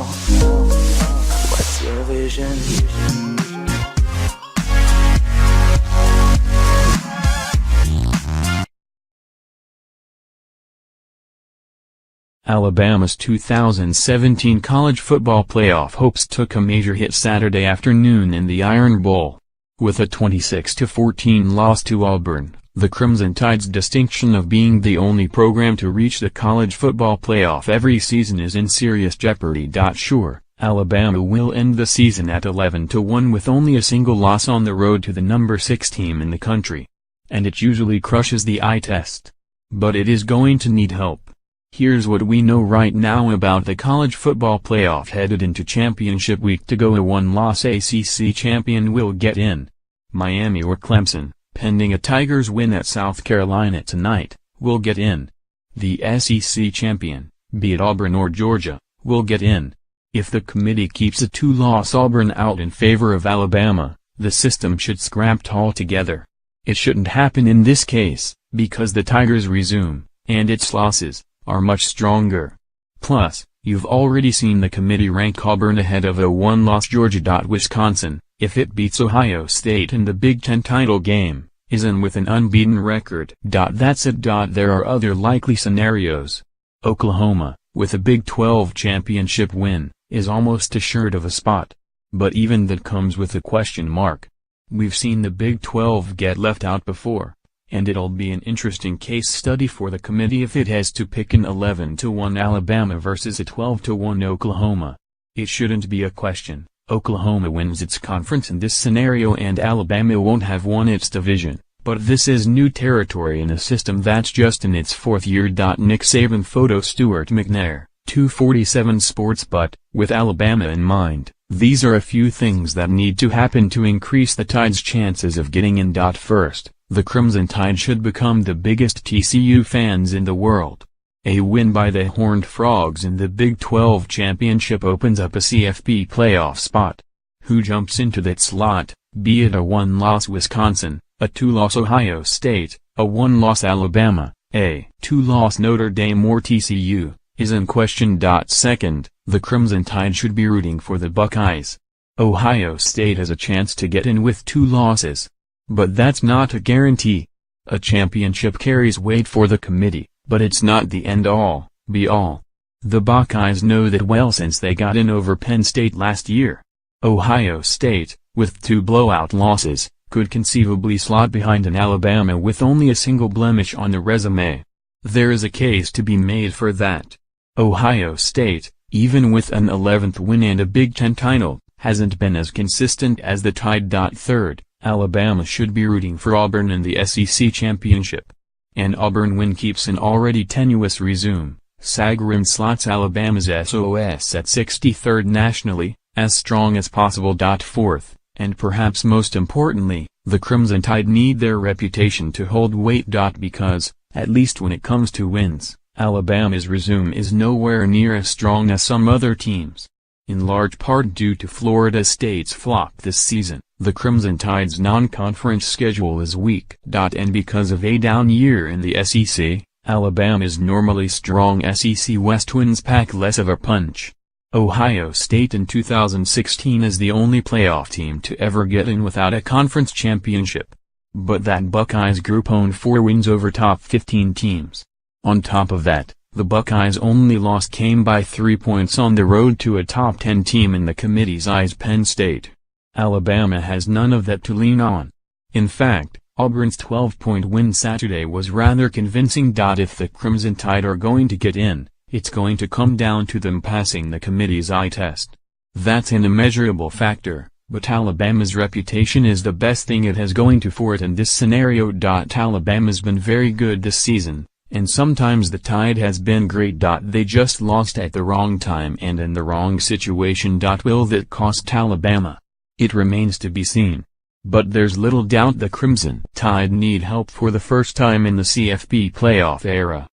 What's your vision? Alabama's 2017 college football playoff hopes took a major hit Saturday afternoon in the Iron Bowl. With a 26-14 loss to Auburn, the Crimson Tide's distinction of being the only program to reach the college football playoff every season is in serious jeopardy. Sure, Alabama will end the season at 11-1 with only a single loss on the road to the number 6 team in the country. And it usually crushes the eye test. But it is going to need help. Here's what we know right now about the college football playoff headed into championship week to go. A one-loss ACC champion will get in. Miami or Clemson, pending a Tigers win at South Carolina tonight, will get in. The SEC champion, be it Auburn or Georgia, will get in. If the committee keeps a two-loss Auburn out in favor of Alabama, the system should scrap altogether. It shouldn't happen in this case, because the Tigers resume, and its losses are much stronger. Plus, you've already seen the committee rank Auburn ahead of a one-loss Georgia. Wisconsin, if it beats Ohio State in the Big Ten title game, is in with an unbeaten record. That's it. There are other likely scenarios. Oklahoma, with a Big 12 championship win, is almost assured of a spot. But even that comes with a question mark. We've seen the Big 12 get left out before. And it'll be an interesting case study for the committee if it has to pick an 11-1 Alabama versus a 12-1 Oklahoma. It shouldn't be a question. Oklahoma wins its conference in this scenario and Alabama won't have won its division, but this is new territory in a system that's just in its fourth year. Nick Saban photo Stuart McNair, 247 Sports. But, with Alabama in mind, these are a few things that need to happen to increase the Tide's chances of getting in. First, the Crimson Tide should become the biggest TCU fans in the world. A win by the Horned Frogs in the Big 12 championship opens up a CFP playoff spot. Who jumps into that slot, be it a one-loss Wisconsin, a two-loss Ohio State, a one-loss Alabama, a two-loss Notre Dame or TCU, is in question. Second, the Crimson Tide should be rooting for the Buckeyes. Ohio State has a chance to get in with two losses. But that's not a guarantee. A championship carries weight for the committee, but it's not the end-all, be-all. The Buckeyes know that well since they got in over Penn State last year. Ohio State, with two blowout losses, could conceivably slot behind an Alabama with only a single blemish on the resume. There is a case to be made for that. Ohio State, even with an 11th win and a Big Ten title, hasn't been as consistent as the Tide. Third, Alabama should be rooting for Auburn in the SEC championship. An Auburn win keeps an already tenuous resume. Sagarin slots Alabama's SOS at 63rd nationally, as strong as possible. Fourth, and perhaps most importantly, the Crimson Tide need their reputation to hold weight. Because, at least when it comes to wins, Alabama's resume is nowhere near as strong as some other teams. In large part due to Florida State's flop this season, the Crimson Tide's non-conference schedule is weak. And because of a down year in the SEC, Alabama's normally strong SEC West wins pack less of a punch. Ohio State in 2016 is the only playoff team to ever get in without a conference championship. But that Buckeyes group owned 4 wins over top 15 teams. On top of that, the Buckeyes' only loss came by 3 points on the road to a top 10 team in the committee's eyes, Penn State. Alabama has none of that to lean on. In fact, Auburn's 12-point win Saturday was rather convincing. If the Crimson Tide are going to get in, it's going to come down to them passing the committee's eye test. That's an immeasurable factor, but Alabama's reputation is the best thing it has going for it in this scenario. Alabama's been very good this season, and sometimes the Tide has been great. They just lost at the wrong time and in the wrong situation. Will that cost Alabama? It remains to be seen. But there's little doubt the Crimson Tide need help for the first time in the CFP playoff era.